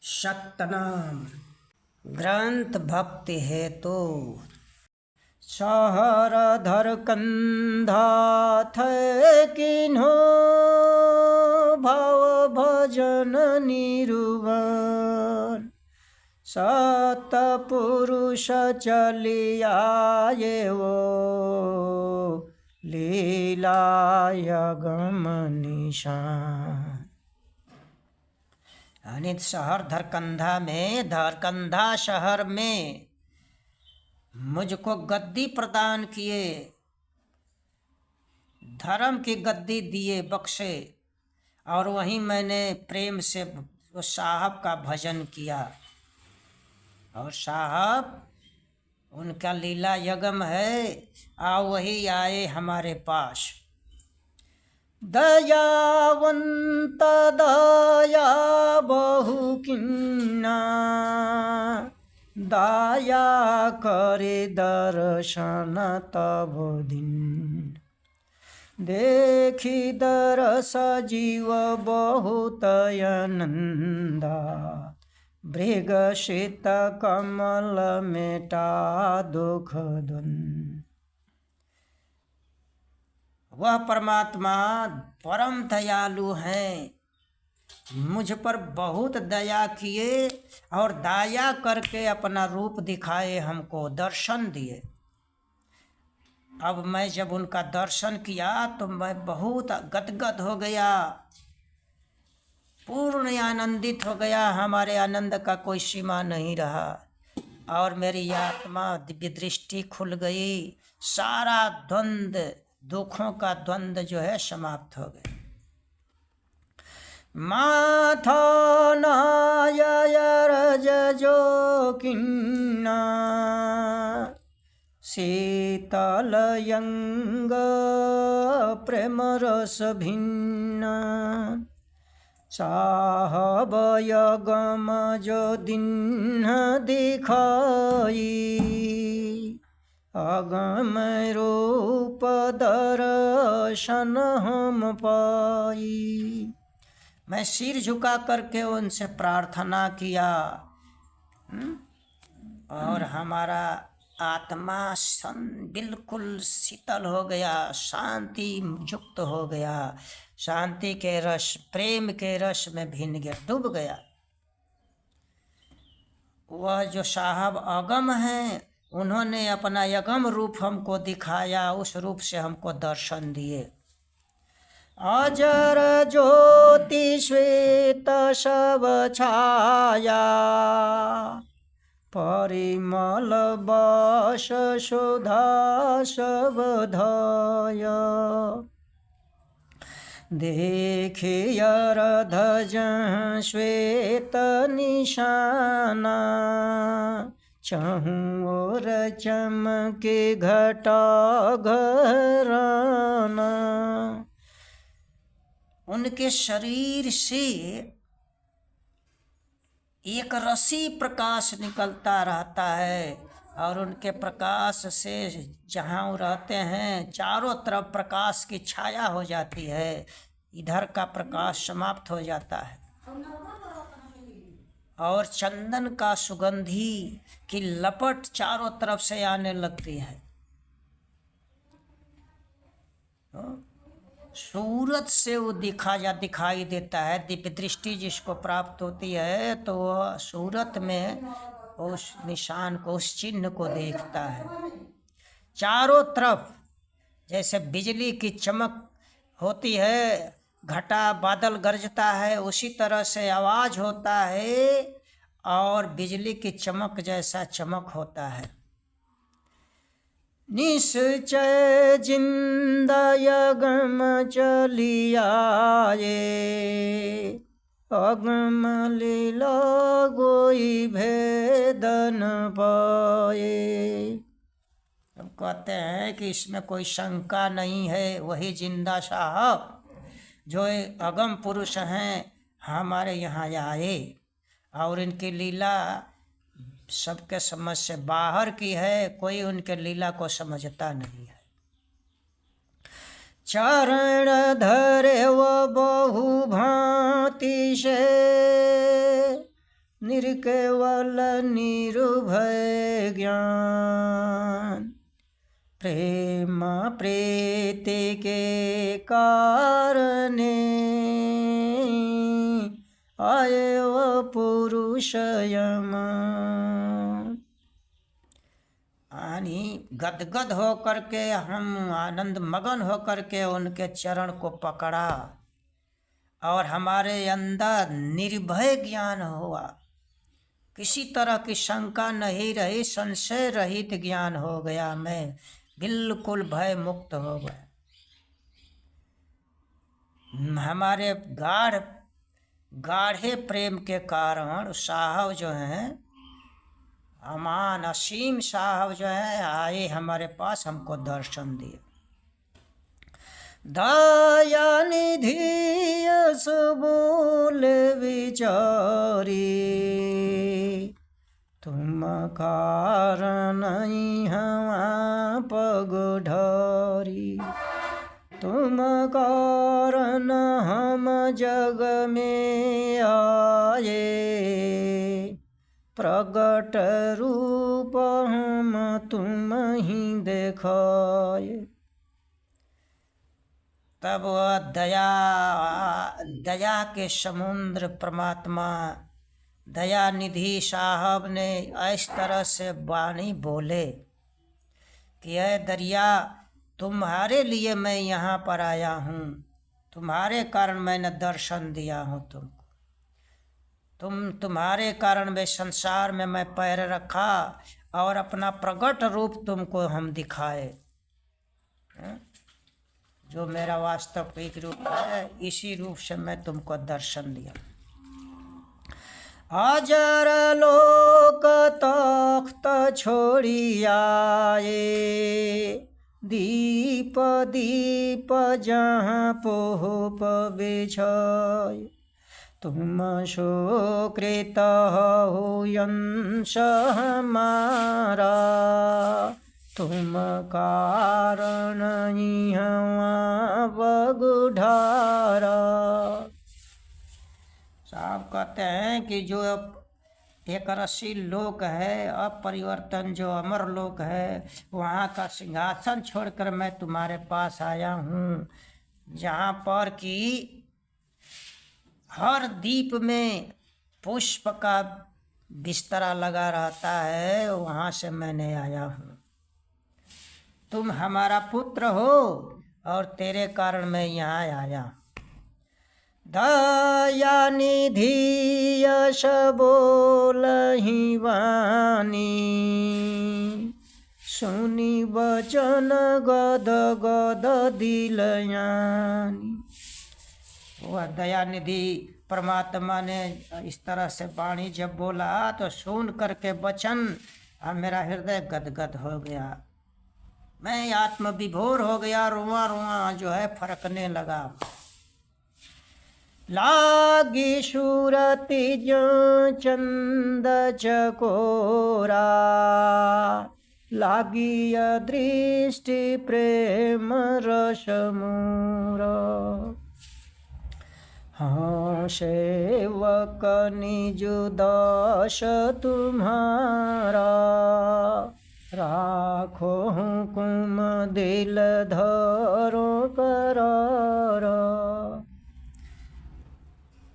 शक्तनाम ग्रंथ भक्ति हेतु सहर धर कंधा थे किन्हो भव भजन निरुवन सतपुरुष चलिया वो लीलायगम निशान। अनित शहर धरकंधा शहर में मुझको गद्दी प्रदान किए, धर्म की गद्दी दिए बख्शे, और वहीं मैंने प्रेम से उस साहब का भजन किया। और साहब उनका लीला यगम है, आओ वही आए हमारे पास। दयावंत दया बहु किन्ना दया करे दर्शन तब दिन। देखी दरस जीव बहुत आनंदा मृगशित कमल मेटा दुख द्वंद। वह परमात्मा परम दयालु हैं, मुझ पर बहुत दया किए और दया करके अपना रूप दिखाए, हमको दर्शन दिए। अब मैं जब उनका दर्शन किया तो मैं बहुत गदगद हो गया, पूर्ण आनंदित हो गया। हमारे आनंद का कोई सीमा नहीं रहा और मेरी आत्मा दिव्य दृष्टि खुल गई। सारा द्वंद्व, दुखों का द्वंद्व जो है समाप्त हो गए। माथा नायरज जो किन्ना शीतल यंग प्रेम रस भिन्ना साहब यगम जो दिन दिखाई अगम रूप दर्शन हम पाई। मैं सिर झुका करके उनसे प्रार्थना किया और हमारा आत्मा बिल्कुल शीतल हो गया, शांति युक्त हो गया, शांति के रस, प्रेम के रस में भिन्न गया, डूब गया। वह जो साहब अगम हैं, उन्होंने अपना यगम रूप हमको दिखाया, उस रूप से हमको दर्शन दिए। अजर ज्योति श्वेत शव छाया परिमल बस सुधा सब धाया। देखियर ध्वज श्वेत निशाना चहु और चमके घटा घराना। उनके शरीर से एक रसी प्रकाश निकलता रहता है और उनके प्रकाश से जहाँ वो रहते हैं चारों तरफ प्रकाश की छाया हो जाती है, इधर का प्रकाश समाप्त हो जाता है और चंदन का सुगंधी की लपट चारों तरफ से आने लगती है। सूरत से वो दिखाई देता है। दिव्य दृष्टि जिसको प्राप्त होती है तो वह सूरत में उस निशान को, उस चिन्ह को देखता है। चारों तरफ जैसे बिजली की चमक होती है, घटा बादल गरजता है, उसी तरह से आवाज़ होता है और बिजली की चमक जैसा चमक होता है। निश्चय जिंदा यगम चलिया ये अगम लीला कोई भेदन पाए। हम कहते हैं कि इसमें कोई शंका नहीं है, वही जिंदा साहब जो अगम पुरुष हैं हमारे यहाँ आए और इनकी लीला सबके समझ से बाहर की है, कोई उनके लीला को समझता नहीं है। चरण धरे वो बहु भांति से निर्केवल निर्भय ज्ञान, प्रेम प्रीति के कारणे आए वो पुरुष यम। यानी गदगद होकर के हम आनंद मगन होकर के उनके चरण को पकड़ा और हमारे अंदर निर्भय ज्ञान हुआ, किसी तरह की शंका नहीं रही, संशय रहित ज्ञान हो गया, मैं बिल्कुल भय मुक्त हो गया। हमारे गाढ़े प्रेम के कारण साहब जो हैं, अमान असीम साहब जो है आए हमारे पास, हमको दर्शन दिए। दया निधि यस बोले विचारी, तुम कारण हम पग ढारी, तुम कारण हम जग में आए, प्रगट रूप हम तुम ही देखाए। तब वह दया के समुद्र परमात्मा दया निधि साहब ने इस तरह से वाणी बोले कि ऐ दरिया, तुम्हारे लिए मैं यहाँ पर आया हूँ, तुम्हारे कारण मैंने दर्शन दिया हूँ तुमको, तुम्हारे कारण वे संसार में मैं पैर रखा और अपना प्रगट रूप तुमको हम दिखाए। जो मेरा वास्तविक रूप है, इसी रूप से मैं तुमको दर्शन दिया। अजर लोक तख्त छोड़ी आए, दीप दीप जहाँ पोप बिछाए, तुम सुकृत हो यंश हमारा, तुम कारण बगुढ़ारा। साहब कहते हैं कि जो एक रसी लोक है, अपरिवर्तन जो अमर लोक है, वहाँ का सिंहासन छोड़कर मैं तुम्हारे पास आया हूँ, जहाँ पर कि हर दीप में पुष्प का बिस्तरा लगा रहता है, वहाँ से मैंने आया हूँ। तुम हमारा पुत्र हो और तेरे कारण मैं यहाँ आया। दया निधि यश बोलहि वाणी, सुनी वचन गद गद दिलयानी। वह दया निधि परमात्मा ने इस तरह से वाणी जब बोला तो सुन करके वचन मेरा हृदय गदगद हो गया, मैं आत्म विभोर हो गया, रुआ रुआ जो है फरकने लगा। लागी सूरति जो चंद चकोरा, लागी दृष्टि प्रेम रस मूरा। हाँ सेवक निज दास तुम्हारा, राखो हुकुम दिल धरो करारा।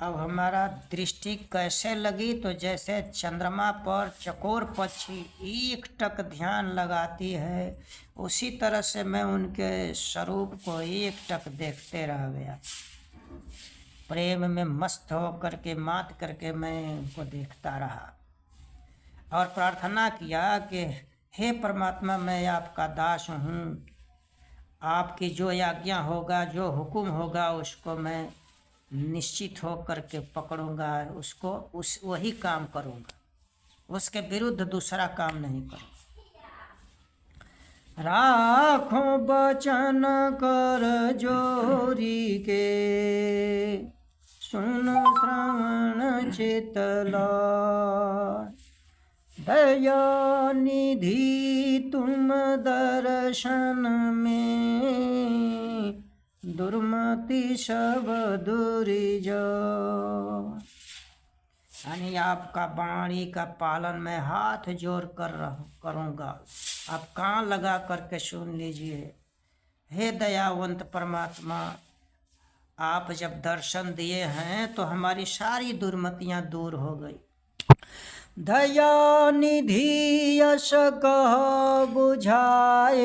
अब हमारा दृष्टि कैसे लगी, तो जैसे चंद्रमा पर चकोर पक्षी एक टक ध्यान लगाती है, उसी तरह से मैं उनके स्वरूप को एक टक देखते रह गया। प्रेम में मस्त होकर के मात करके मैं उनको देखता रहा और प्रार्थना किया कि हे परमात्मा, मैं आपका दास हूँ, आपकी जो आज्ञा होगा, जो हुक्म होगा, उसको मैं निश्चित हो करके पकड़ूंगा, उसको वही काम करूंगा, उसके विरुद्ध दूसरा काम नहीं करूंगा। राखो बचन कर जोरी के, सुन श्रवण चितला। दया निधि तुम दर्शन में, दुर्मति सब दूरी जो। यानी आपका वाणी का पालन मैं हाथ जोड़ कर करूँगा। आप कान लगा करके सुन लीजिए। हे दयावंत परमात्मा, आप जब दर्शन दिए हैं तो हमारी सारी दुर्मतियाँ दूर हो गई। दया निधि यश कह बुझाए,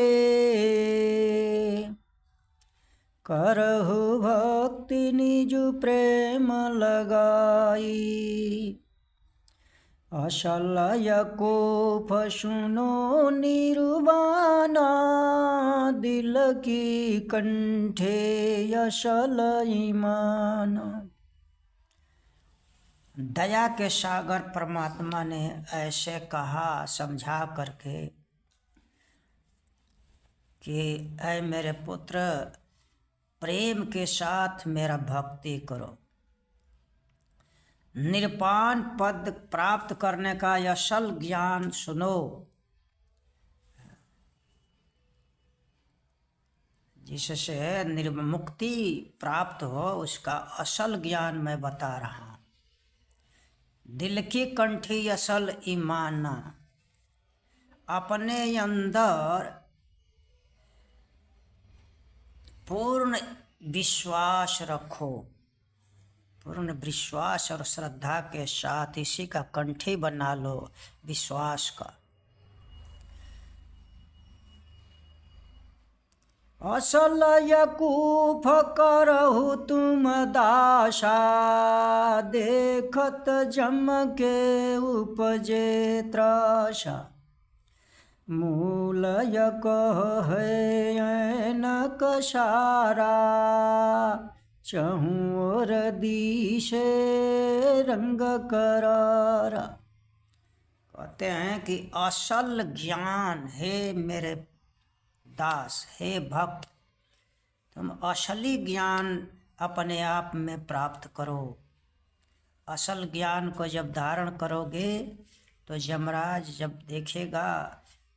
करहु भक्ति निजु प्रेम लगाई। अशलय कोफ सुनो निरुबाना, दिल की कंठे अशल ईमान। दया के सागर परमात्मा ने ऐसे कहा समझा करके कि ऐ मेरे पुत्र, प्रेम के साथ मेरा भक्ति करो। निर्वाण पद प्राप्त करने का असल ज्ञान सुनो। जिससे निर्मुक्ति प्राप्त हो उसका असल ज्ञान मैं बता रहा हूँ। दिल की कंठी असल ईमाना, अपने अंदर पूर्ण विश्वास रखो। पूर्ण विश्वास और श्रद्धा के साथ इसी का कंठी बना लो, विश्वास का। असल यकूफ करहु तुम दासा, देखत जम के उपजे त्रासा। मूल यकह है न कसारा, चहु और दिशे रंग करारा। कहते हैं कि असल ज्ञान, हे मेरे दास, हे भक्त, तुम असली ज्ञान अपने आप में प्राप्त करो। असल ज्ञान को जब धारण करोगे तो यमराज जब देखेगा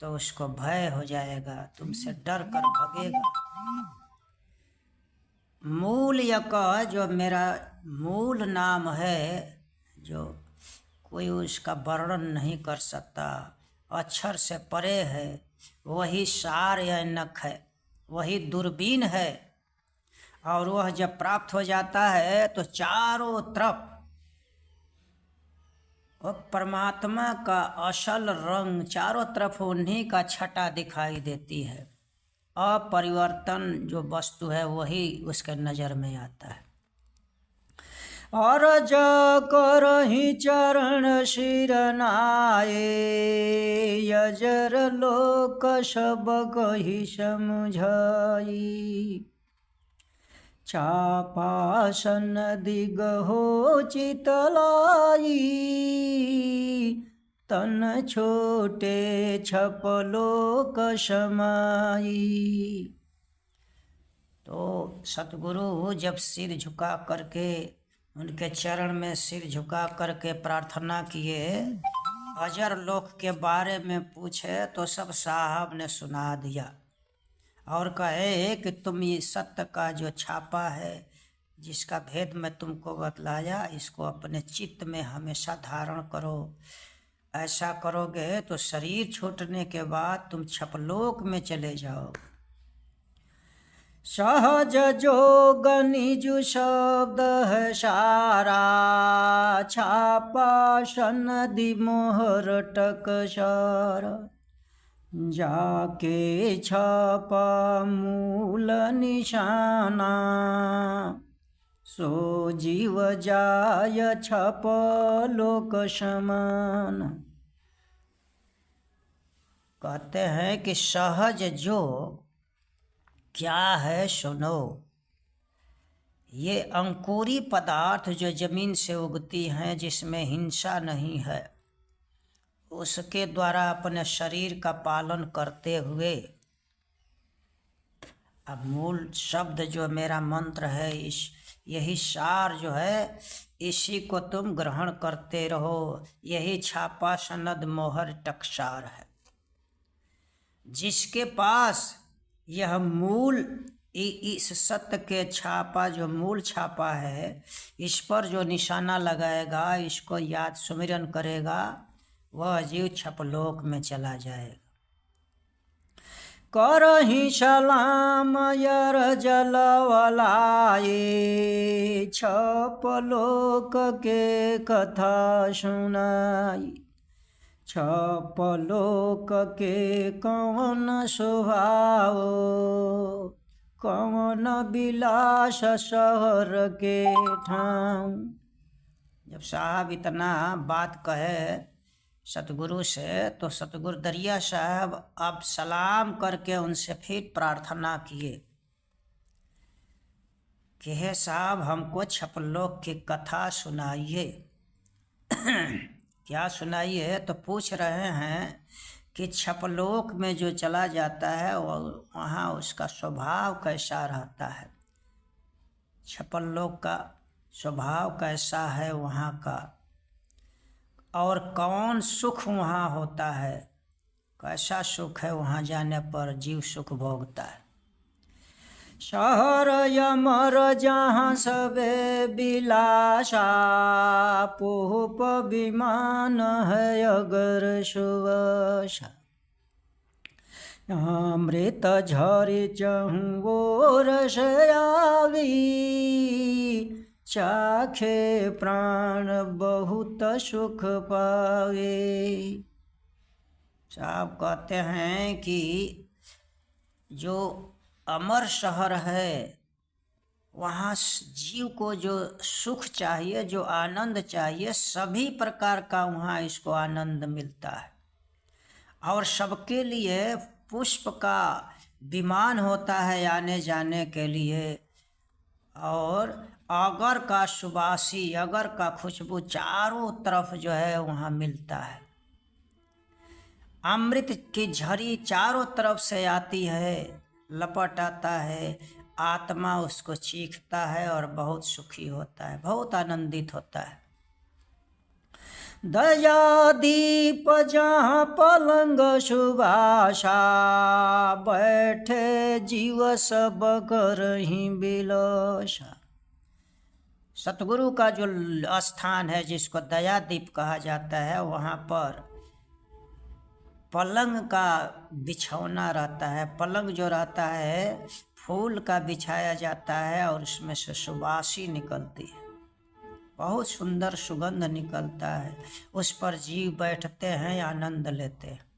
तो उसको भय हो जाएगा, तुमसे डर कर भगेगा। मूल यक, जो मेरा मूल नाम है, जो कोई उसका वर्णन नहीं कर सकता, अक्षर से परे है, वही सार या नख है, वही दूरबीन है। और वह जब प्राप्त हो जाता है तो चारों तरफ वह परमात्मा का असल रंग, चारों तरफ उन्हीं का छटा दिखाई देती है। अपरिवर्तन जो वस्तु है वही उसके नज़र में आता है। और जा करहि चरण शिर नाये, यजर लोक सब कहि समझाई। चापासन दिग हो चितलाई, तन छोटे छपलोक समाई। तो सतगुरु जब सिर झुका करके, उनके चरण में सिर झुका करके प्रार्थना किए, अजर लोक के बारे में पूछे तो सब साहब ने सुना दिया। और कहे कि तुम ये सत्य का जो छापा है, जिसका भेद मैं तुमको बतलाया, इसको अपने चित्त में हमेशा धारण करो। ऐसा करोगे तो शरीर छूटने के बाद तुम छपलोक में चले जाओगे। सहज जोग निजु शब्द है सारा, छापा सनदि मोहर टक सारा। जाके छापा मूल निशाना, सो जीव जाय छप लोक समान। कहते हैं कि सहज जोग क्या है सुनो। ये अंकुरी पदार्थ जो जमीन से उगती हैं, जिसमें हिंसा नहीं है, उसके द्वारा अपने शरीर का पालन करते हुए, अब मूल शब्द जो मेरा मंत्र है, यही सार जो है, इसी को तुम ग्रहण करते रहो। यही छापा सनद मोहर टकसार है। जिसके पास यह मूल इस सत्य के छापा जो मूल छापा है, इस पर जो निशाना लगाएगा, इसको याद सुमिरन करेगा, वह जीव छपलोक में चला जाएगा। करही सलाम यर जलवलाए, छपलोक के कथा सुनाई। छपलोक के कौन स्वभाव, कौन विलास शहर के ठाम। जब साहब इतना बात कहे सतगुरु से, तो सतगुरु दरिया साहब अब सलाम करके उनसे फिर प्रार्थना किए कि हे साहब, हमको छपलोक की कथा सुनाइए। क्या सुनाइए? तो पूछ रहे हैं कि छपलोक में जो चला जाता है वहाँ उसका स्वभाव कैसा रहता है, छपलोक का स्वभाव कैसा है वहाँ का, और कौन सुख वहाँ होता है, कैसा सुख है वहाँ जाने पर जीव सुख भोगता है। शहर यमर जहाँ सबे बिलासा, पुष्प विमान है अगर सुवसा। अमृत झरी चहुओर से आवी, चाखे प्राण बहुत सुख पावे। साहब कहते हैं कि जो अमर शहर है, वहाँ जीव को जो सुख चाहिए, जो आनंद चाहिए, सभी प्रकार का वहाँ इसको आनंद मिलता है। और सबके लिए पुष्प का विमान होता है आने जाने के लिए, और अगर का सुबासी, अगर का खुशबू चारों तरफ जो है वहाँ मिलता है। अमृत की झरी चारों तरफ से आती है, लपट आता है, आत्मा उसको चीखता है और बहुत सुखी होता है, बहुत आनंदित होता है। दया दीप जहाँ पलंग सुभाषा, बैठे जीव सब करहीं बिलासा। सतगुरु का जो स्थान है, जिसको दया दीप कहा जाता है, वहाँ पर पलंग का बिछौना रहता है। पलंग जो रहता है फूल का बिछाया जाता है, और उसमें से सुबासी निकलती है, बहुत सुंदर सुगंध निकलता है। उस पर जीव बैठते हैं, आनंद लेते हैं।